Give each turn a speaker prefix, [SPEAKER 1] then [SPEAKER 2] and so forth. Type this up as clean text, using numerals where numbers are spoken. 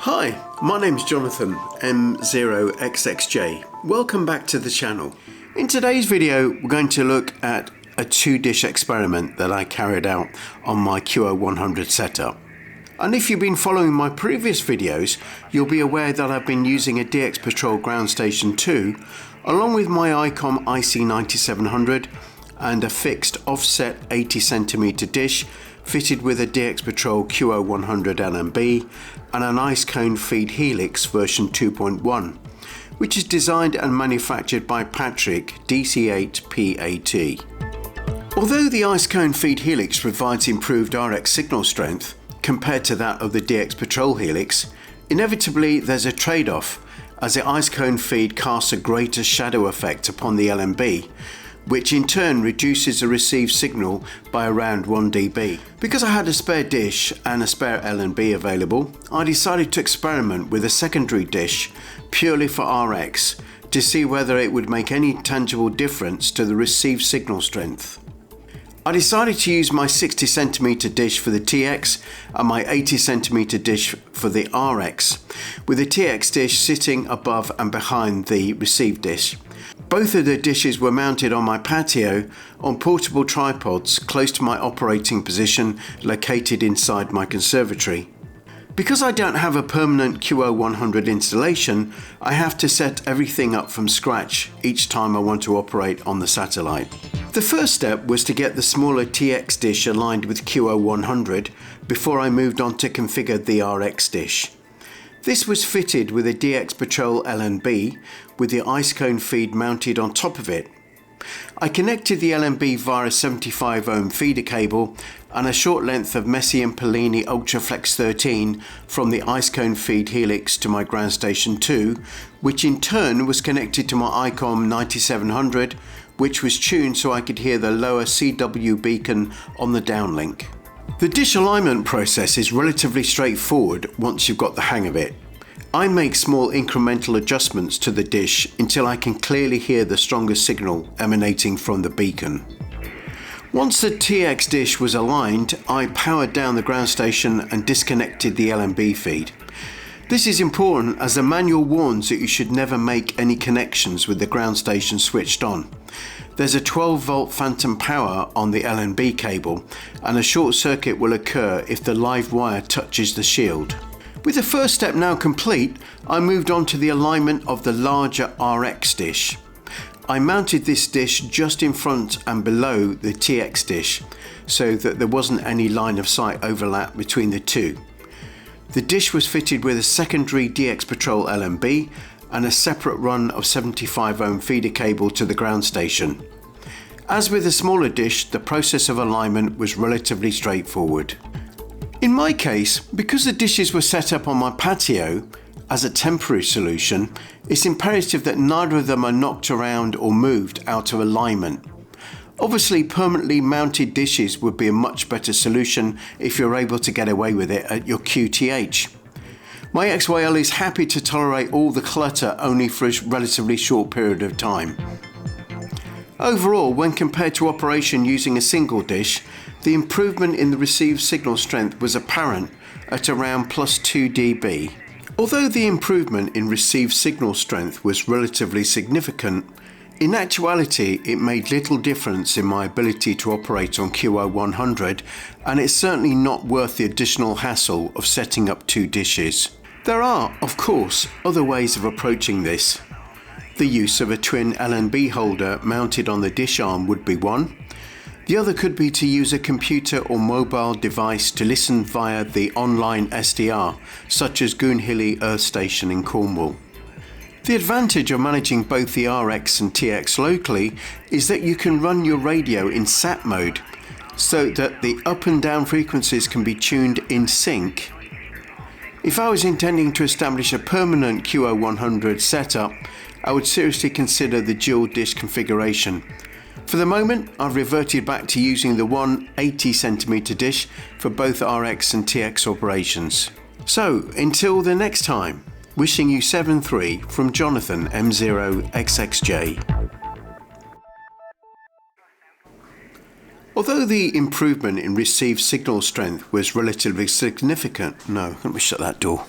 [SPEAKER 1] Hi, my name's Jonathan, M0XXJ. Welcome back to the channel. In today's video, we're going to look at a 2-dish experiment that I carried out on my QO-100 setup. And if you've been following my previous videos, you'll be aware that I've been using a DX Patrol Ground Station 2, along with my ICOM IC9700 and a fixed offset 80cm dish fitted with a DX Patrol QO-100 LNB and an ice cone feed helix version 2.1, which is designed and manufactured by Patrick DC8PAT. Although the ice cone feed helix provides improved RX signal strength compared to that of the DX Patrol helix, inevitably there's a trade-off, as the ice cone feed casts a greater shadow effect upon the LNB, which in turn reduces the received signal by around 1 dB. Because I had a spare dish and a spare LNB available, I decided to experiment with a secondary dish purely for RX to see whether it would make any tangible difference to the received signal strength. I decided to use my 60cm dish for the TX and my 80cm dish for the RX, with the TX dish sitting above and behind the received dish. Both of the dishes were mounted on my patio on portable tripods close to my operating position located inside my conservatory. Because I don't have a permanent QO-100 installation, I have to set everything up from scratch each time I want to operate on the satellite. The first step was to get the smaller TX dish aligned with QO-100 before I moved on to configure the RX dish. This was fitted with a DX Patrol LNB with the ice cone feed mounted on top of it. I connected the LNB via a 75 ohm feeder cable and a short length of Messiaen Polini Ultraflex 13 from the ice cone feed helix to my Ground Station 2, which in turn was connected to my ICOM 9700, which was tuned so I could hear the lower CW beacon on the downlink. The dish alignment process is relatively straightforward once you've got the hang of it. I make small incremental adjustments to the dish until I can clearly hear the strongest signal emanating from the beacon. Once the TX dish was aligned, I powered down the ground station and disconnected the LNB feed. This is important as the manual warns that you should never make any connections with the ground station switched on. There's a 12-volt phantom power on the LNB cable, and a short circuit will occur if the live wire touches the shield. With the first step now complete, I moved on to the alignment of the larger RX dish. I mounted this dish just in front and below the TX dish, so that there wasn't any line of sight overlap between the two. The dish was fitted with a secondary DX Patrol LNB and a separate run of 75 ohm feeder cable to the ground station. As with the smaller dish, the process of alignment was relatively straightforward. In my case, because the dishes were set up on my patio as a temporary solution, it's imperative that neither of them are knocked around or moved out of alignment. Obviously, permanently mounted dishes would be a much better solution if you're able to get away with it at your QTH. My XYL is happy to tolerate all the clutter only for a relatively short period of time. Overall, when compared to operation using a single dish, the improvement in the received signal strength was apparent at around plus 2 dB. Although the improvement in received signal strength was relatively significant, in actuality it made little difference in my ability to operate on QO-100, and it's certainly not worth the additional hassle of setting up 2 dishes. There are, of course, other ways of approaching this. The use of a twin LNB holder mounted on the dish arm would be one. The other could be to use a computer or mobile device to listen via the online SDR, such as Goonhilly Earth Station in Cornwall. The advantage of managing both the RX and TX locally is that you can run your radio in SAT mode, so that the up and down frequencies can be tuned in sync. If I was intending to establish a permanent QO-100 setup, I would seriously consider the dual dish configuration. For the moment, I've reverted back to using the one 80cm dish for both RX and TX operations. So, until the next time, wishing you 7-3 from Jonathan M0XXJ. Although the improvement in received signal strength was relatively significant, let me shut that door.